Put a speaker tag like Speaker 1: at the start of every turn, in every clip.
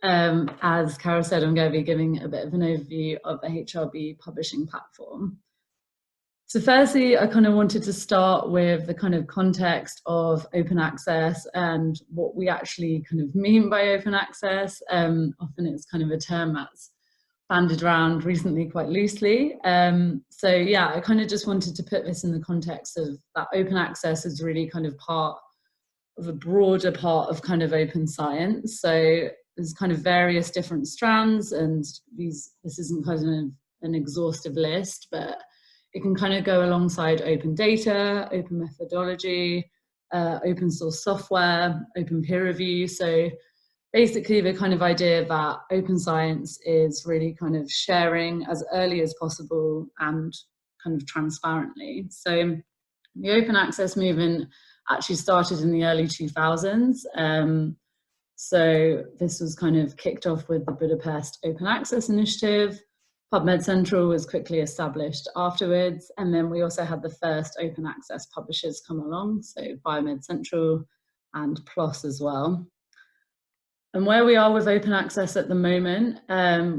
Speaker 1: As Cara said, I'm going to be giving a bit of an overview of the HRB publishing platform. So firstly, I kind of wanted to start with the kind of context of open access and what we actually kind of mean by open access. Often it's kind of a term that's bandied around recently quite loosely. So yeah, I kind of just wanted to put this in the context of that open access is really kind of part of a broader part of kind of open science. So there's kind of various different strands, and this isn't kind of an exhaustive list, but it can kind of go alongside open data, open methodology, open source software, open peer review. So basically the kind of idea that open science is really kind of sharing as early as possible and kind of transparently. So the open access movement actually started in the early 2000s. So this was kind of kicked off with the Budapest Open Access Initiative. PubMed Central was quickly established afterwards. And then we also had the first open access publishers come along, so PubMed Central and PLOS as well. And where we are with open access at the moment,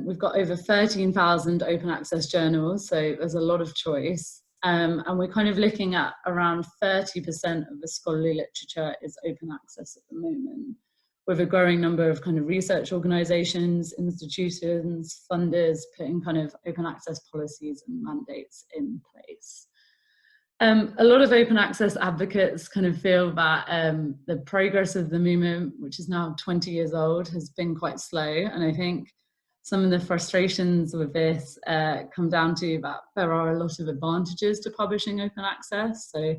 Speaker 1: we've got over 13,000 open access journals, so there's a lot of choice. And we're kind of looking at around 30% of the scholarly literature is open access at the moment, with a growing number of kind of research organizations, institutions, funders putting kind of open access policies and mandates in place. A lot of open access advocates kind of feel that the progress of the movement, which is now 20 years old, has been quite slow. And I think some of the frustrations with this come down to that there are a lot of advantages to publishing open access. So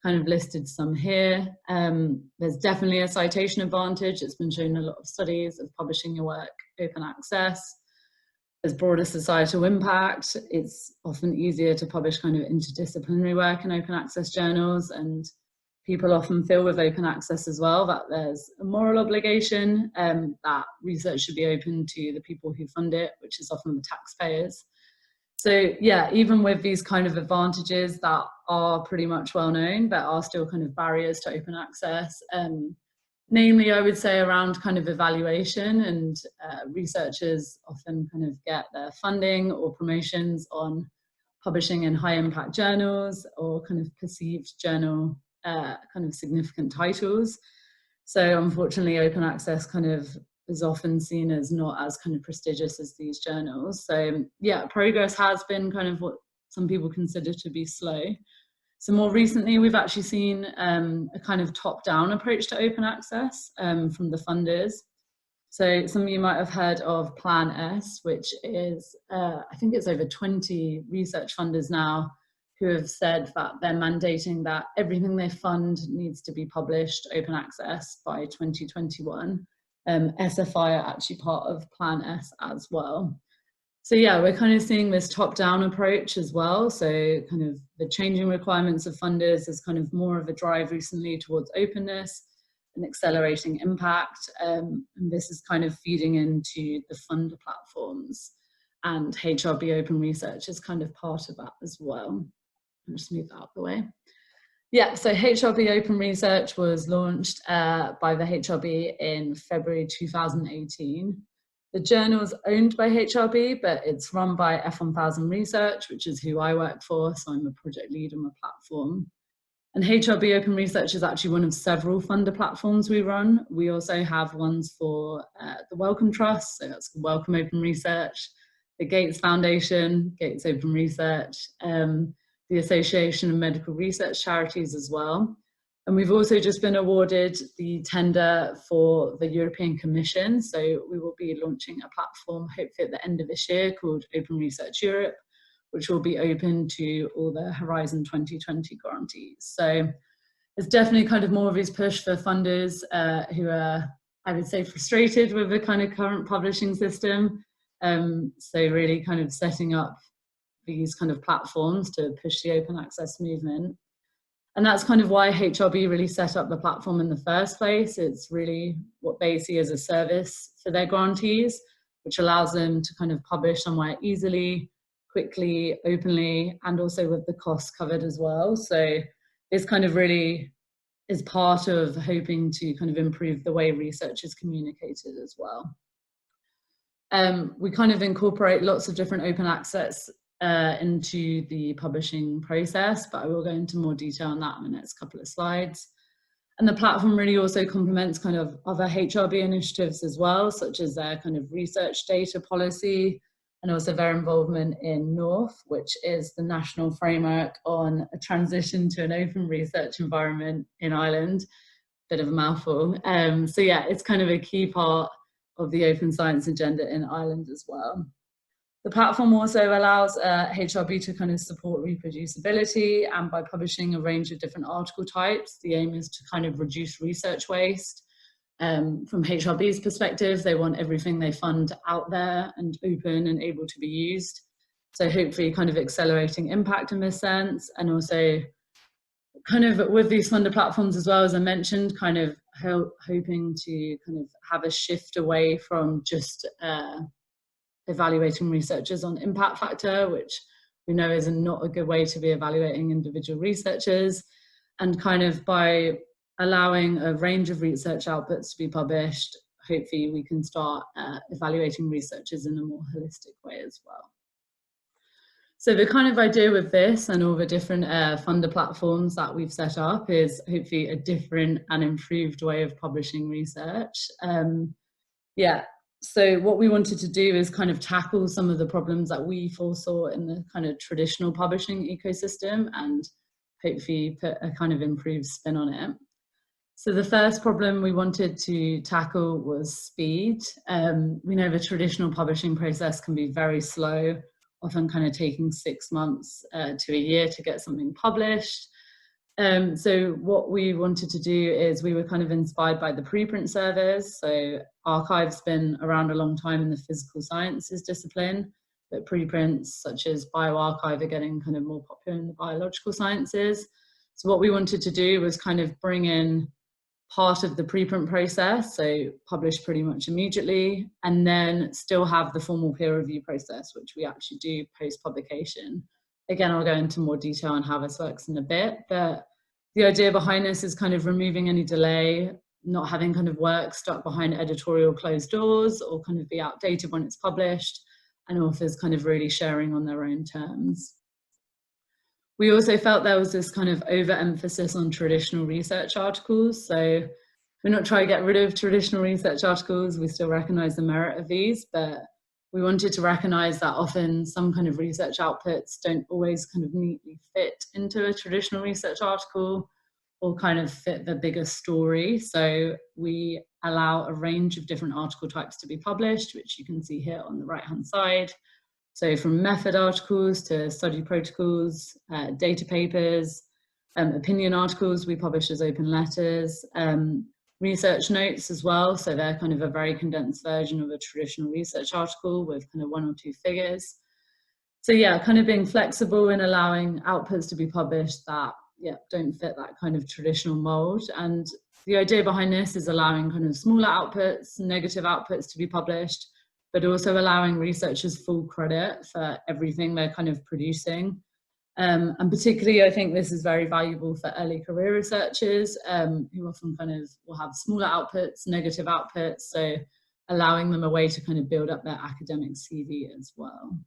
Speaker 1: kind of listed some here. There's definitely a citation advantage. It's been shown in a lot of studies of publishing your work open access. There's broader societal impact. It's often easier to publish kind of interdisciplinary work in open access journals, and people often feel with open access as well that there's a moral obligation that research should be open to the people who fund it, which is often the taxpayers. So yeah, even with these kind of advantages that are pretty much well known, there are still kind of barriers to open access. Namely, I would say around kind of evaluation, and researchers often kind of get their funding or promotions on publishing in high impact journals or kind of perceived journal kind of significant titles. So unfortunately, open access kind of is often seen as not as kind of prestigious as these journals. So yeah, progress has been kind of what some people consider to be slow. So more recently, we've actually seen a kind of top-down approach to open access from the funders. So some of you might have heard of Plan S, which is, I think it's over 20 research funders now who have said that they're mandating that everything they fund needs to be published open access by 2021. SFI are actually part of Plan S as well. So yeah, we're kind of seeing this top-down approach as well. So kind of the changing requirements of funders is kind of more of a drive recently towards openness and accelerating impact. And this is kind of feeding into the funder platforms, and HRB Open Research is kind of part of that as well. I'll just move that out of the way. Yeah, so HRB Open Research was launched by the HRB in February 2018. The journal is owned by HRB, but it's run by F1000 Research, which is who I work for, so I'm a project lead on the platform. And HRB Open Research is actually one of several funder platforms we run. We also have ones for the Wellcome Trust, so that's Wellcome Open Research, the Gates Foundation, Gates Open Research, the Association of Medical Research Charities as well. And we've also just been awarded the tender for the European Commission. So we will be launching a platform hopefully at the end of this year called Open Research Europe, which will be open to all the Horizon 2020 grantees. So there's definitely kind of more of this push for funders who are, I would say, frustrated with the kind of current publishing system. So really kind of setting up these kind of platforms to push the open access movement. And that's kind of why HRB really set up the platform in the first place. It's really what they see as a service for their grantees, which allows them to kind of publish somewhere easily, quickly, openly, and also with the costs covered as well. So this kind of really is part of hoping to kind of improve the way research is communicated as well. We kind of incorporate lots of different open access into the publishing process, but I will go into more detail on that in the next couple of slides. And the platform really also complements kind of other HRB initiatives as well, such as their kind of research data policy, and also their involvement in North, which is the national framework on a transition to an open research environment in Ireland. Bit of a mouthful. So yeah, it's kind of a key part of the open science agenda in Ireland as well. The platform also allows HRB to kind of support reproducibility, and by publishing a range of different article types, the aim is to kind of reduce research waste. From HRB's perspective, they want everything they fund out there and open and able to be used. So hopefully kind of accelerating impact in this sense, and also kind of with these funder platforms as well, as I mentioned, kind of hoping to kind of have a shift away from just evaluating researchers on impact factor, which we know is not a good way to be evaluating individual researchers, and kind of by allowing a range of research outputs to be published, hopefully we can start evaluating researchers in a more holistic way as well. So the kind of idea with this and all the different funder platforms that we've set up is hopefully a different and improved way of publishing research. Yeah, so what we wanted to do is kind of tackle some of the problems that we foresaw in the kind of traditional publishing ecosystem and hopefully put a kind of improved spin on it. So the first problem we wanted to tackle was speed. We know the traditional publishing process can be very slow, often kind of taking 6 months to a year to get something published. So what we wanted to do is we were kind of inspired by the preprint service. So archive's been around a long time in the physical sciences discipline, but preprints such as bioarchive are getting kind of more popular in the biological sciences. So what we wanted to do was kind of bring in part of the preprint process, so publish pretty much immediately, and then still have the formal peer review process, which we actually do post-publication. Again, I'll go into more detail on how this works in a bit, but the idea behind this is kind of removing any delay, not having kind of work stuck behind editorial closed doors or kind of be outdated when it's published, and authors kind of really sharing on their own terms. We also felt there was this kind of overemphasis on traditional research articles. So we're not trying to get rid of traditional research articles. We still recognize the merit of these, but we wanted to recognize that often some kind of research outputs don't always kind of neatly fit into a traditional research article or kind of fit the bigger story. So we allow a range of different article types to be published, which you can see here on the right-hand side. So from method articles to study protocols, data papers, opinion articles we publish as open letters, research notes as well. So they're kind of a very condensed version of a traditional research article with kind of 1 or 2 figures. So yeah, kind of being flexible in allowing outputs to be published that don't fit that kind of traditional mold. And the idea behind this is allowing kind of smaller outputs, negative outputs to be published, but also allowing researchers full credit for everything they're kind of producing. And particularly, I think this is very valuable for early career researchers who often kind of will have smaller outputs, negative outputs, so allowing them a way to kind of build up their academic CV as well.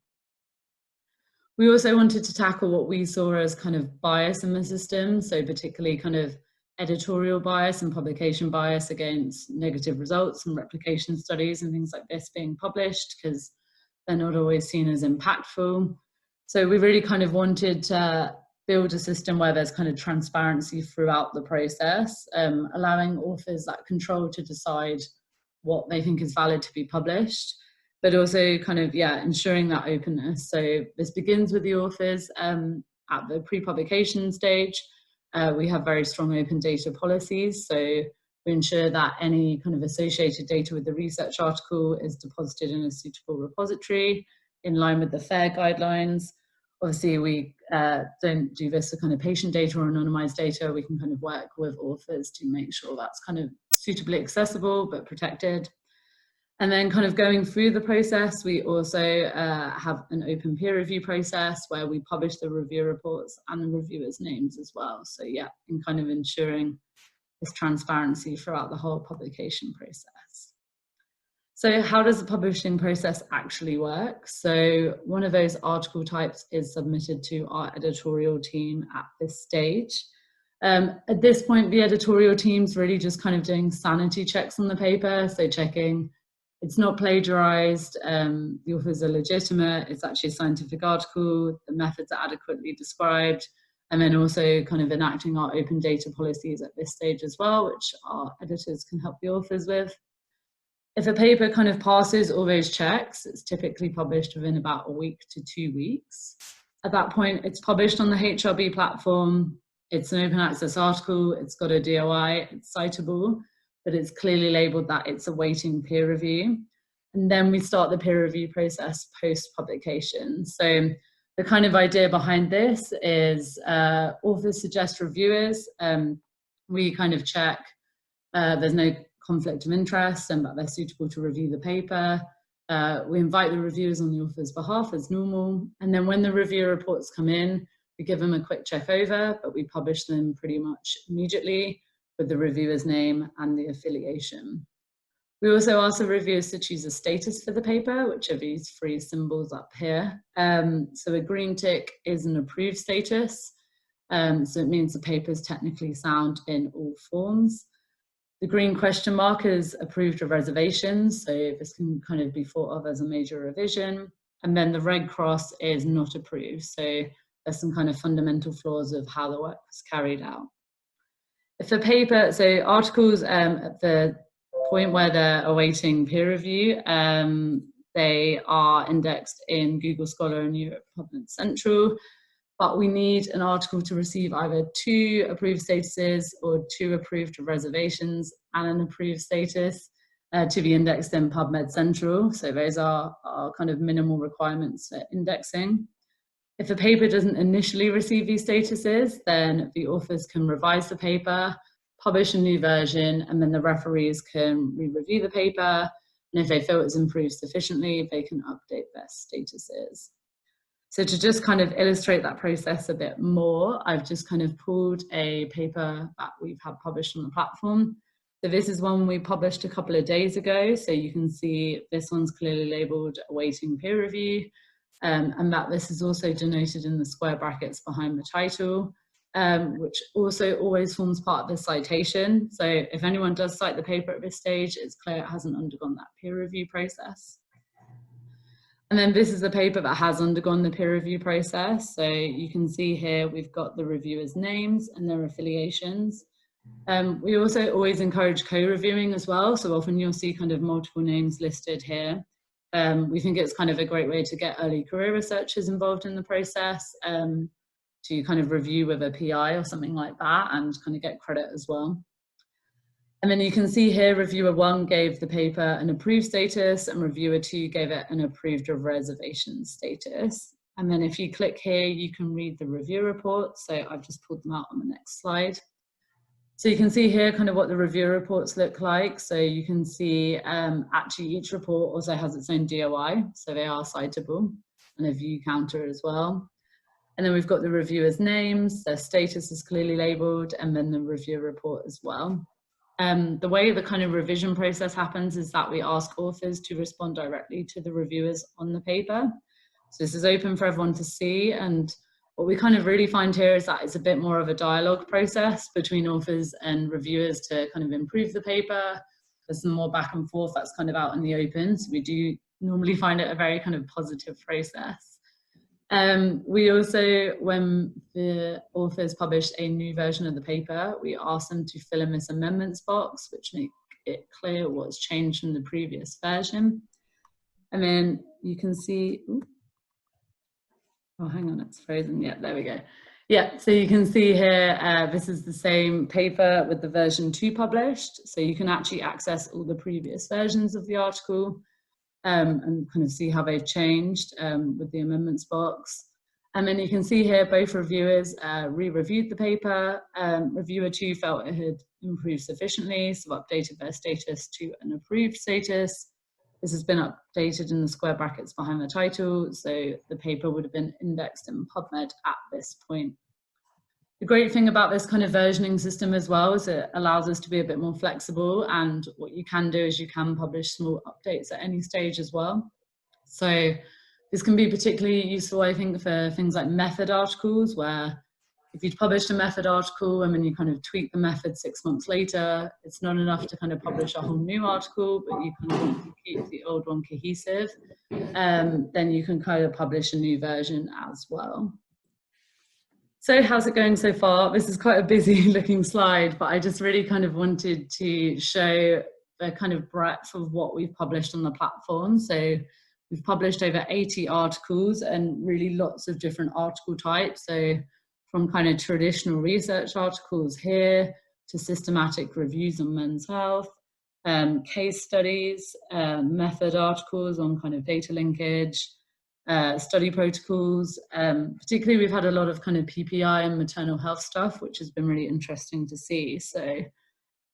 Speaker 1: We also wanted to tackle what we saw as kind of bias in the system, so particularly kind of editorial bias and publication bias against negative results and replication studies and things like this being published because they're not always seen as impactful. So we really kind of wanted to build a system where there's kind of transparency throughout the process, allowing authors that control to decide what they think is valid to be published, but also kind of, ensuring that openness. So this begins with the authors at the pre-publication stage. We have very strong open data policies, so we ensure that any kind of associated data with the research article is deposited in a suitable repository in line with the FAIR guidelines. Obviously, we don't do this for kind of patient data or anonymized data. We can kind of work with authors to make sure that's kind of suitably accessible but protected. And then kind of going through the process, we also have an open peer review process where we publish the review reports and the reviewers' names as well. So yeah, and kind of ensuring this transparency throughout the whole publication process. So how does the publishing process actually work? So one of those article types is submitted to our editorial team at this stage. At this point, the editorial team's really just kind of doing sanity checks on the paper, so checking it's not plagiarized, the authors are legitimate, it's actually a scientific article, the methods are adequately described, and then also kind of enacting our open data policies at this stage as well, which our editors can help the authors with. If a paper kind of passes all those checks, it's typically published within about a week to 2 weeks. At that point, it's published on the HRB platform. It's an open access article, it's got a DOI, it's citable, but it's clearly labeled that it's awaiting peer review. And then we start the peer review process post-publication. So the kind of idea behind this is authors suggest reviewers. We kind of check there's no conflict of interest and that they're suitable to review the paper. We invite the reviewers on the author's behalf as normal. And then when the review reports come in, we give them a quick check over, but we publish them pretty much immediately with the reviewer's name and the affiliation. We also ask the reviewers to choose a status for the paper, which are these 3 symbols up here. So a green tick is an approved status. So it means the paper is technically sound in all forms. The green question mark is approved of reservations, so this can kind of be thought of as a major revision. And then the red cross is not approved, so there's some kind of fundamental flaws of how the work was carried out. If a paper, so articles at the point where they're awaiting peer review, they are indexed in Google Scholar and Europe PubMed Central. But we need an article to receive either 2 approved statuses or 2 approved reservations and an approved status to be indexed in PubMed Central. So those are kind of minimal requirements for indexing. If a paper doesn't initially receive these statuses, then the authors can revise the paper, publish a new version, and then the referees can re-review the paper. And if they feel it's improved sufficiently, they can update their statuses. So to just kind of illustrate that process a bit more, I've just kind of pulled a paper that we've had published on the platform. So this is one we published a couple of days ago. So you can see this one's clearly labeled awaiting peer review, and that this is also denoted in the square brackets behind the title, which also always forms part of the citation. So if anyone does cite the paper at this stage, it's clear it hasn't undergone that peer review process. And then this is a paper that has undergone the peer review process. So you can see here we've got the reviewers' names and their affiliations. We also always encourage co-reviewing as well. So often you'll see kind of multiple names listed here. We think it's kind of a great way to get early career researchers involved in the process, to kind of review with a PI or something like that and kind of get credit as well. And then you can see here, reviewer 1 gave the paper an approved status and reviewer 2 gave it an approved of reservation status. And then if you click here, you can read the review report. So I've just pulled them out on the next slide. So you can see here kind of what the review reports look like. So you can see actually each report also has its own DOI, so they are citable, and a view counter as well. And then we've got the reviewers' names, their status is clearly labeled, and then the review report as well. The way the kind of revision process happens is that we ask authors to respond directly to the reviewers on the paper. So this is open for everyone to see, and what we kind of really find here is that it's a bit more of a dialogue process between authors and reviewers to kind of improve the paper. There's some more back and forth that's kind of out in the open, so we do normally find it a very kind of positive process. We also, when the authors publish a new version of the paper, we ask them to fill in this amendments box, which make it clear what's changed from the previous version. And then you can see, oh, hang on, it's frozen. Yeah, there we go. Yeah, so you can see here, this is the same paper with the version 2 published. So you can actually access all the previous versions of the article. And kind of see how they've changed with the amendments box. And then you can see here both reviewers re-reviewed the paper. Reviewer 2 felt it had improved sufficiently, so updated their status to an approved status. This has been updated in the square brackets behind the title, so the paper would have been indexed in PubMed at this point. The great thing about this kind of versioning system as well is it allows us to be a bit more flexible, and what you can do is you can publish small updates at any stage as well. So this can be particularly useful, I think, for things like method articles, where if you'd published a method article and then you kind of tweak the method 6 months later, it's not enough to kind of publish a whole new article, but you kind of want to keep the old one cohesive. Then you can kind of publish a new version as well. So how's it going so far? This is quite a busy looking slide, but I just really kind of wanted to show the kind of breadth of what we've published on the platform. So we've published over 80 articles and really lots of different article types. So from kind of traditional research articles here to systematic reviews on men's health, case studies, method articles on kind of data linkage, study protocols. Particularly we've had a lot of kind of PPI and maternal health stuff, which has been really interesting to see. So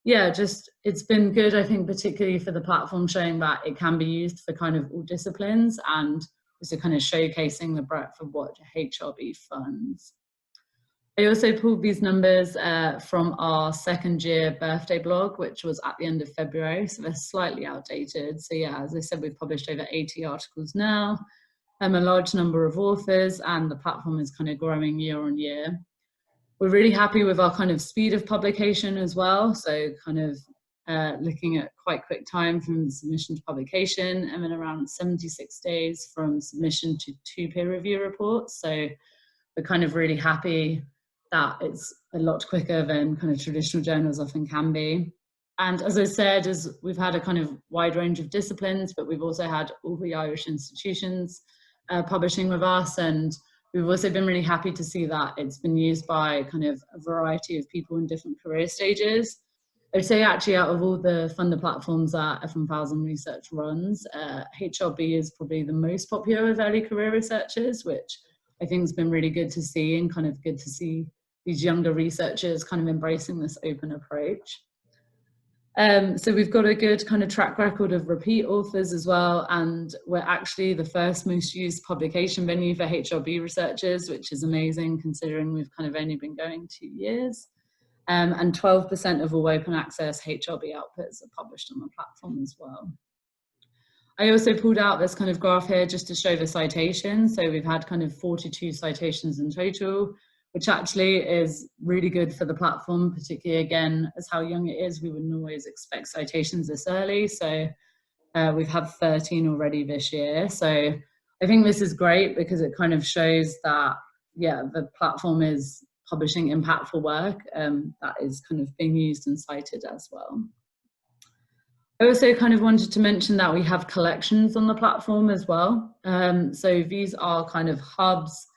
Speaker 1: yeah, just it's been good, I think, particularly for the platform, showing that it can be used for kind of all disciplines and also kind of showcasing the breadth of what HRB funds. I also pulled these numbers from our second year birthday blog, which was at the end of February, so they're slightly outdated. So yeah, as I said, we've published over 80 articles now, a large number of authors, and the platform is kind of growing year on year. We're really happy with our kind of speed of publication as well. So kind of looking at quite quick time from submission to publication, and then around 76 days from submission to 2 peer review reports. So we're kind of really happy that it's a lot quicker than kind of traditional journals often can be. And as I said, as we've had a kind of wide range of disciplines, but we've also had all the Irish institutions publishing with us, and we've also been really happy to see that it's been used by kind of a variety of people in different career stages. I'd say actually out of all the funder platforms that F1000 Research runs, HRB is probably the most popular with early career researchers, which I think has been really good to see, and kind of good to see these younger researchers kind of embracing this open approach. So we've got a good kind of track record of repeat authors as well, and we're actually the first most used publication venue for HRB researchers, which is amazing considering we've kind of only been going 2 years. And 12% of all open access HRB outputs are published on the platform as well. I also pulled out this kind of graph here just to show the citations. So we've had kind of 42 citations in total, which actually is really good for the platform, particularly again, as how young it is, we wouldn't always expect citations this early. So we've had 13 already this year. So I think this is great because it kind of shows that, yeah, the platform is publishing impactful work that is kind of being used and cited as well. I also kind of wanted to mention that we have collections on the platform as well. So these are kind of hubs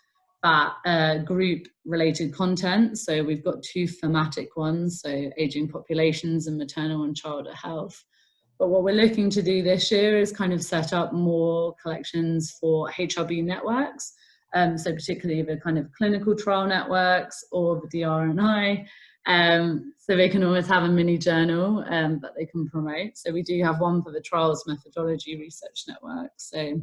Speaker 1: that group related content. So we've got 2 thematic ones, so aging populations and maternal and childhood health. But what we're looking to do this year is kind of set up more collections for HRB networks. So particularly the kind of clinical trial networks or the DRNI. So they can always have a mini journal that they can promote. So we do have one for the Trials Methodology Research Network. So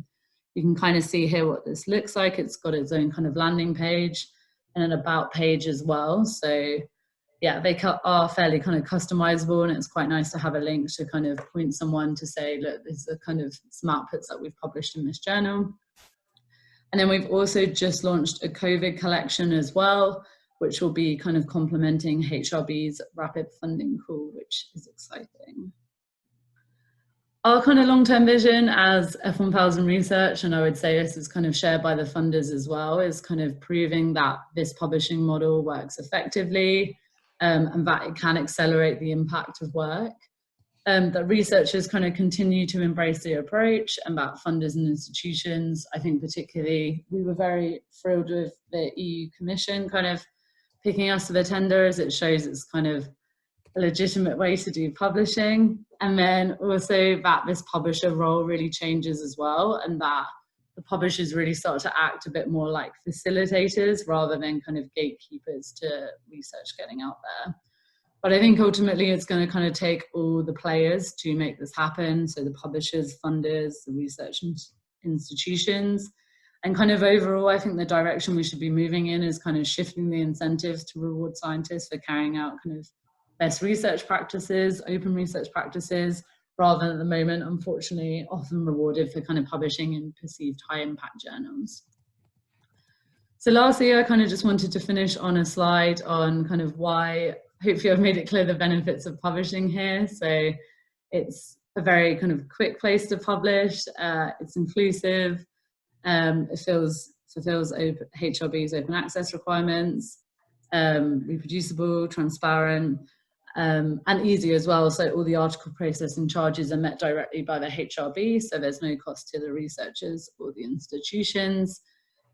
Speaker 1: you can kind of see here what this looks like. It's got its own kind of landing page and an about page as well. So yeah, they are fairly kind of customizable, and it's quite nice to have a link to kind of point someone to say, look, these are kind of some outputs that we've published in this journal. And then we've also just launched a COVID collection as well, which will be kind of complementing HRB's rapid funding call, which is exciting. Our kind of long-term vision as F1000 Research, and I would say this is kind of shared by the funders as well, is kind of proving that this publishing model works effectively and that it can accelerate the impact of work. That researchers kind of continue to embrace the approach, and that funders and institutions, I think particularly, we were very thrilled with the EU Commission kind of picking us to the tender, as it shows it's kind of a legitimate way to do publishing. And then also that this publisher role really changes as well, and that the publishers really start to act a bit more like facilitators rather than kind of gatekeepers to research getting out there. But I think ultimately it's going to kind of take all the players to make this happen. So the publishers, funders, the research institutions, And kind of overall, I think the direction we should be moving in is kind of shifting the incentives to reward scientists for carrying out kind of best research practices, open research practices, rather than at the moment, unfortunately, often rewarded for kind of publishing in perceived high impact journals. So lastly, I kind of just wanted to finish on a slide on kind of why, hopefully I've made it clear the benefits of publishing here. So it's a very kind of quick place to publish, it's inclusive, it fulfills HRB's open access requirements, reproducible, transparent, and easy as well. So all the article processing charges are met directly by the HRB, so there's no cost to the researchers or the institutions,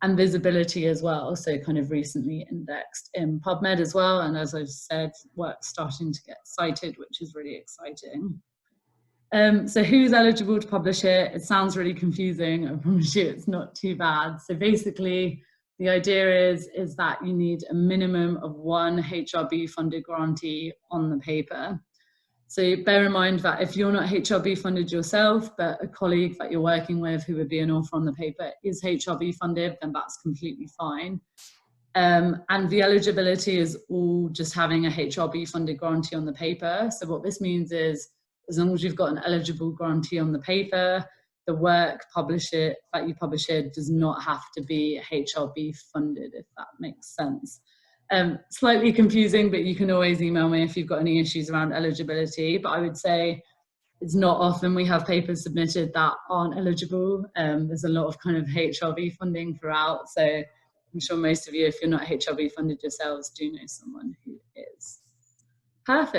Speaker 1: and visibility as well. So kind of recently indexed in PubMed as well. And as I've said, work starting to get cited, which is really exciting. So who's eligible to publish it? It sounds really confusing. I promise you it's not too bad. So basically, the idea is that you need a minimum of one HRB funded grantee on the paper. So bear in mind that if you're not HRB funded yourself, but a colleague that you're working with who would be an author on the paper is HRB funded, then that's completely fine. And the eligibility is all just having a HRB funded grantee on the paper. So what this means is, as long as you've got an eligible grantee on the paper, the work that you publish here does not have to be HRB funded, if that makes sense. Slightly confusing, but you can always email me if you've got any issues around eligibility. But I would say it's not often we have papers submitted that aren't eligible. There's a lot of kind of HRB funding throughout. So I'm sure most of you, if you're not HRB funded yourselves, do know someone who is. Perfect.